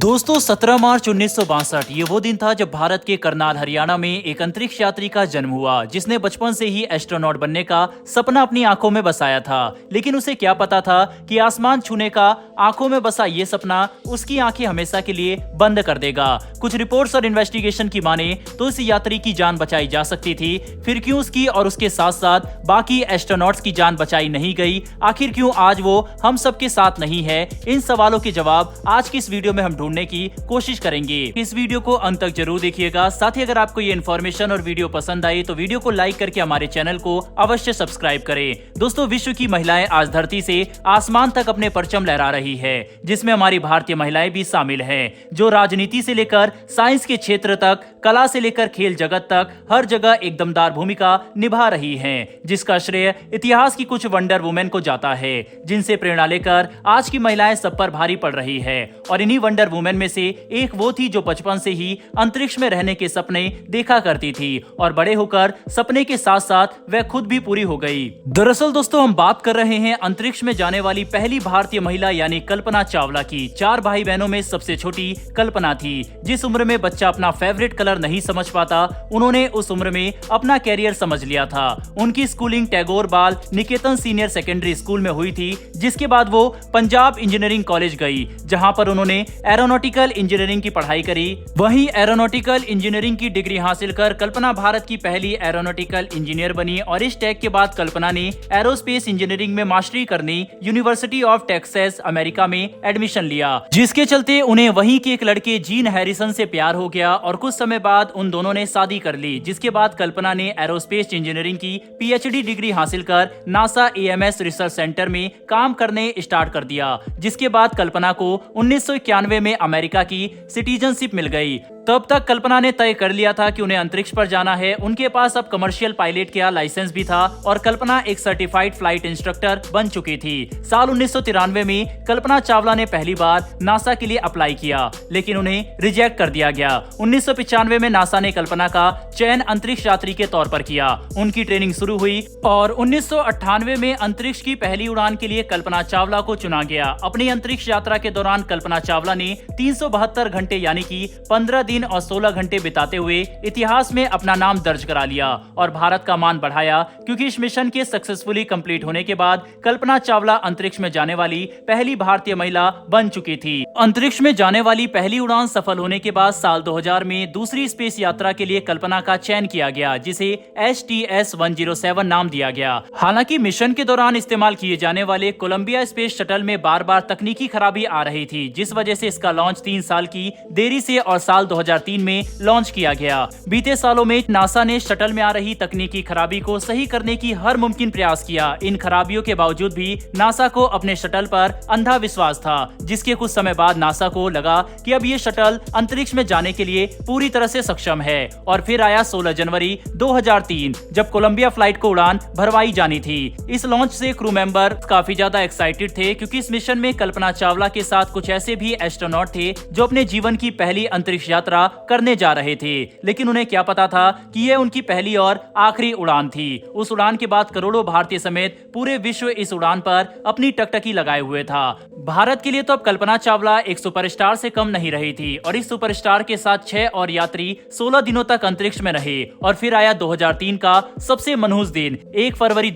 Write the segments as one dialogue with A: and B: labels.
A: दोस्तों 17 मार्च 1962 ये वो दिन था जब भारत के करनाल हरियाणा में एक अंतरिक्ष यात्री का जन्म हुआ जिसने बचपन से ही एस्ट्रोनॉट बनने का सपना अपनी आंखों में बसाया था। लेकिन उसे क्या पता था कि आसमान छूने का आंखों में बसा ये सपना उसकी आंखें हमेशा के लिए बंद कर देगा। कुछ रिपोर्ट्स और इन्वेस्टिगेशन की माने तो इस यात्री की जान बचाई जा सकती थी, फिर क्यों उसकी और उसके साथ साथ बाकी एस्ट्रोनॉट्स की जान बचाई नहीं गई? आखिर क्यों आज वो हम सबके साथ नहीं है? इन सवालों के जवाब आज की इस वीडियो में हम ढूंढने की कोशिश करेंगे। इस वीडियो को अंत तक जरूर देखिएगा। साथ ही अगर आपको ये इन्फॉर्मेशन और वीडियो पसंद आई तो वीडियो को लाइक करके हमारे चैनल को अवश्य सब्सक्राइब करें। दोस्तों, विश्व की महिलाएं आज धरती से आसमान तक अपने परचम लहरा रही है, जिसमें हमारी भारतीय महिलाएं भी शामिल हैं, जो राजनीति से लेकर साइंस के क्षेत्र तक, कला से लेकर खेल जगत तक हर जगह एक दमदार भूमिका निभा रही हैं, जिसका श्रेय इतिहास की कुछ वंडर वुमेन को जाता है, जिनसे प्रेरणा लेकर आज की महिलाएं सब पर भारी पड़ रही है। और इन्हीं वंडर वुमेन में से एक वो थी जो बचपन से ही अंतरिक्ष में रहने के सपने देखा करती थी और बड़े होकर सपने के साथ साथ वह खुद भी पूरी हो गई। दरअसल दोस्तों, हम बात कर रहे हैं अंतरिक्ष में जाने वाली पहली भारतीय महिला यानी कल्पना चावला की। 4 भाई बहनों में सबसे छोटी कल्पना थी। जिस उम्र में बच्चा अपना फेवरेट कलर नहीं समझ पाता, उन्होंने उस उम्र में अपना कैरियर समझ लिया था। उनकी स्कूलिंग टैगोर बाल निकेतन सीनियर सेकेंडरी स्कूल में हुई थी, जिसके बाद वो पंजाब इंजीनियरिंग कॉलेज गई, जहां पर उन्होंने एरोनॉटिकल इंजीनियरिंग की पढ़ाई करी। वहीं एरोनॉटिकल इंजीनियरिंग की डिग्री हासिल कर कल्पना भारत की पहली एरोनॉटिकल इंजीनियर बनी और इस टैग के बाद कल्पना ने एरोस्पेस इंजीनियरिंग में मास्टरी करने यूनिवर्सिटी ऑफ टेक्सास अमेरिका में एडमिशन लिया, जिसके चलते उन्हें वहीं के एक लड़के जीन हैरिसन से प्यार हो गया और कुछ समय बाद उन दोनों ने शादी कर ली। जिसके बाद कल्पना ने एरोस्पेस इंजीनियरिंग की पीएचडी डिग्री हासिल कर नासा एएमएस रिसर्च सेंटर में काम करने स्टार्ट कर दिया। जिसके बाद कल्पना को 1991 में अमेरिका की सिटीजनशिप मिल गई। तब तक कल्पना ने तय कर लिया था कि उन्हें अंतरिक्ष पर जाना है। उनके पास अब कमर्शियल पायलट का लाइसेंस भी था और कल्पना एक सर्टिफाइड फ्लाइट इंस्ट्रक्टर बन चुकी थी। साल 1993 में कल्पना चावला ने पहली बार नासा के लिए अप्लाई किया, लेकिन उन्हें रिजेक्ट कर दिया गया। 1995 में नासा ने कल्पना का चयन अंतरिक्ष यात्री के तौर पर किया। उनकी ट्रेनिंग शुरू हुई और 1998 में अंतरिक्ष की पहली उड़ान के लिए कल्पना चावला को चुना गया। अपनी अंतरिक्ष यात्रा के दौरान कल्पना चावला ने 372 घंटे यानी कि 15 दिन और 16 घंटे बिताते हुए इतिहास में अपना नाम दर्ज करा लिया और भारत का मान बढ़ाया, क्योंकि इस मिशन के सक्सेसफुली कंप्लीट होने के बाद कल्पना चावला अंतरिक्ष में जाने वाली पहली भारतीय महिला बन चुकी थी। अंतरिक्ष में जाने वाली पहली उड़ान सफल होने के बाद साल 2000 में दूसरी स्पेस यात्रा के लिए कल्पना का चयन किया गया, जिसे STS-107 नाम दिया गया। हालांकि मिशन के दौरान इस्तेमाल किए जाने वाले कोलंबिया स्पेस शटल में बार बार तकनीकी खराबी आ रही थी, जिस वजह से इसका लॉन्च 3 साल की देरी से और साल 2003 में लॉन्च किया गया। बीते सालों में नासा ने शटल में आ रही तकनीकी खराबी को सही करने की हर मुमकिन प्रयास किया। इन खराबियों के बावजूद भी नासा को अपने शटल पर अंधा विश्वास था, जिसके कुछ समय बाद नासा को लगा कि अब ये शटल अंतरिक्ष में जाने के लिए पूरी तरह से सक्षम है। और फिर आया 16 जनवरी 2003, जब कोलंबिया फ्लाइट को उड़ान भरवाई जानी थी। इस लॉन्च से क्रू मेंबर काफी ज्यादा एक्साइटेड थे, क्योंकि इस मिशन में कल्पना चावला के साथ कुछ ऐसे भी एस्ट्रोनॉट थे जो अपने जीवन की पहली अंतरिक्ष यात्रा करने जा रहे थे। लेकिन उन्हें क्या पता था कि यह उनकी पहली और आखिरी उड़ान थी। उस उड़ान के बाद करोड़ों भारतीय समेत पूरे विश्व इस उड़ान पर अपनी टकटकी लगाए हुए था। भारत के लिए तो अब कल्पना चावला एक सुपरस्टार से कम नहीं रही थी और इस सुपरस्टार के साथ 6 और यात्री 16 दिनों तक अंतरिक्ष में रहे। और फिर आया 2003 का सबसे मनहूस दिन, 1 फरवरी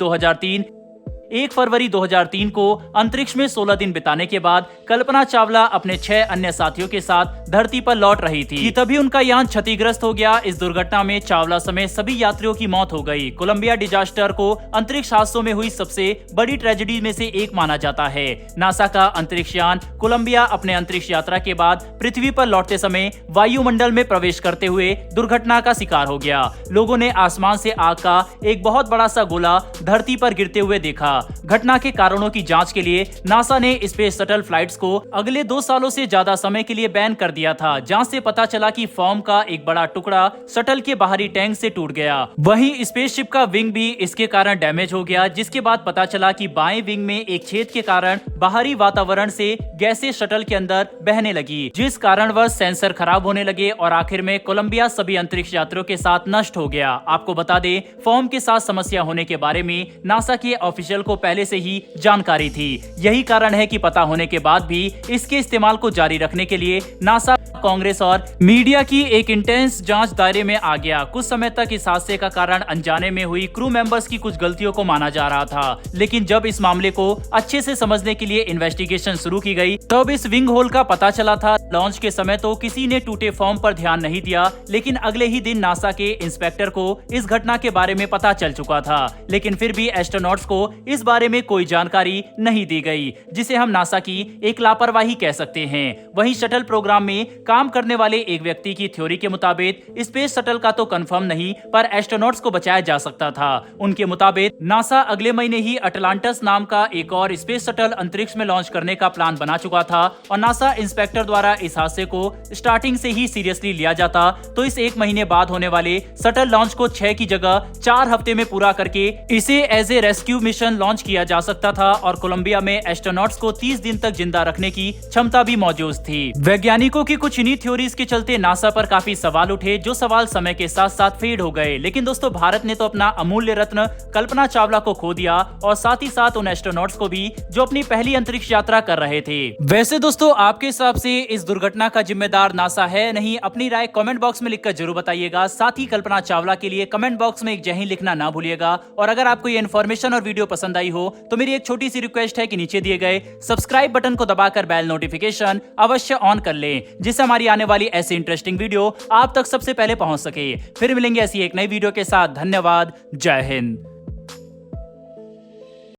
A: 2003 को अंतरिक्ष में 16 दिन बिताने के बाद कल्पना चावला अपने 6 अन्य साथियों के साथ धरती पर लौट रही थी कि तभी उनका यान क्षतिग्रस्त हो गया। इस दुर्घटना में चावला समेत सभी यात्रियों की मौत हो गई। कोलंबिया डिजास्टर को अंतरिक्ष हादसों में हुई सबसे बड़ी ट्रेजेडी में से एक माना जाता है। नासा का अंतरिक्ष यान कोलंबिया अपने अंतरिक्ष यात्रा के बाद पृथ्वी पर लौटते समय वायुमंडल में प्रवेश करते हुए दुर्घटना का शिकार हो गया। लोगों ने आसमान से आग का एक बहुत बड़ा सा गोला धरती पर गिरते हुए देखा। घटना के कारणों की जांच के लिए नासा ने स्पेस शटल फ्लाइट्स को अगले 2 सालों से ज्यादा समय के लिए बैन कर दिया था। जांच से पता चला कि फोम का एक बड़ा टुकड़ा शटल के बाहरी टैंक से टूट गया। वहीं स्पेसशिप का विंग भी इसके कारण डैमेज हो गया, जिसके बाद पता चला कि बाएं विंग में एक छेद के कारण बाहरी वातावरण से गैसें शटल के अंदर बहने लगी, जिस कारण वह सेंसर खराब होने लगे और आखिर में कोलंबिया सभी अंतरिक्ष यात्रियों के साथ नष्ट हो गया। आपको बता दें, फोम के साथ समस्या होने के बारे में नासा के ऑफिशियल को पहले से ही जानकारी थी। यही कारण है कि पता होने के बाद भी इसके इस्तेमाल को जारी रखने के लिए नासा कांग्रेस और मीडिया की एक इंटेंस जांच दायरे में आ गया। कुछ समय तक इस हादसे का कारण अनजाने में हुई क्रू मेंबर्स की कुछ गलतियों को माना जा रहा था, लेकिन जब इस मामले को अच्छे से समझने के लिए इन्वेस्टिगेशन शुरू की गई तब इस विंग होल का पता चला था। लॉन्च के समय तो किसी ने टूटे फॉर्म पर ध्यान नहीं दिया, लेकिन अगले ही दिन नासा के इंस्पेक्टर को इस घटना के बारे में पता चल चुका था, लेकिन फिर भी एस्ट्रोनॉट्स को इस बारे में कोई जानकारी नहीं दी गई, जिसे हम नासा की एक लापरवाही कह सकते हैं। वहीं शटल प्रोग्राम में काम करने वाले एक व्यक्ति की थ्योरी के मुताबिक स्पेस शटल का तो कंफर्म नहीं, पर एस्ट्रोनॉट्स को बचाया जा सकता था। उनके मुताबिक नासा अगले महीने ही अटलांटस नाम का एक और स्पेस शटल अंतरिक्ष में लॉन्च करने का प्लान बना चुका था, और नासा इंस्पेक्टर द्वारा इस हादसे को स्टार्टिंग से ही सीरियसली लिया जाता तो इस 1 महीने बाद होने वाले शटल लॉन्च को 6 की जगह 4 हफ्ते में पूरा करके इसे as a rescue mission launch किया जा सकता था, और कोलंबिया में एस्ट्रोनॉट्स को 30 दिन तक जिंदा रखने की क्षमता भी मौजूद थी। वैज्ञानिकों की कुछ इन्हीं थ्योरीज के चलते नासा पर काफी सवाल उठे, जो सवाल समय के साथ साथ फेड हो गए। लेकिन दोस्तों, भारत ने तो अपना अमूल्य रत्न कल्पना चावला को खो दिया, और साथ ही साथ उन एस्ट्रोनॉट्स को भी जो अपनी पहली अंतरिक्ष यात्रा कर रहे थे। वैसे दोस्तों, आपके हिसाब से इस दुर्घटना का जिम्मेदार नासा है नहीं? अपनी राय कमेंट बॉक्स में लिखकर जरूर बताइएगा। साथ ही कल्पना चावला के लिए कमेंट बॉक्स में एक जय हिंद लिखना ना भूलिएगा। और अगर आपको ये इन्फॉर्मेशन और वीडियो पसंद आई हो तो मेरी एक छोटी सी रिक्वेस्ट है कि नीचे दिए गए सब्सक्राइब बटन को दबाकर बेल नोटिफिकेशन अवश्य ऑन कर लें, जिससे हमारी आने वाली ऐसी इंटरेस्टिंग वीडियो आप तक सबसे पहले पहुंच सके। फिर मिलेंगे ऐसी एक नई वीडियो के साथ। धन्यवाद। जय हिंद।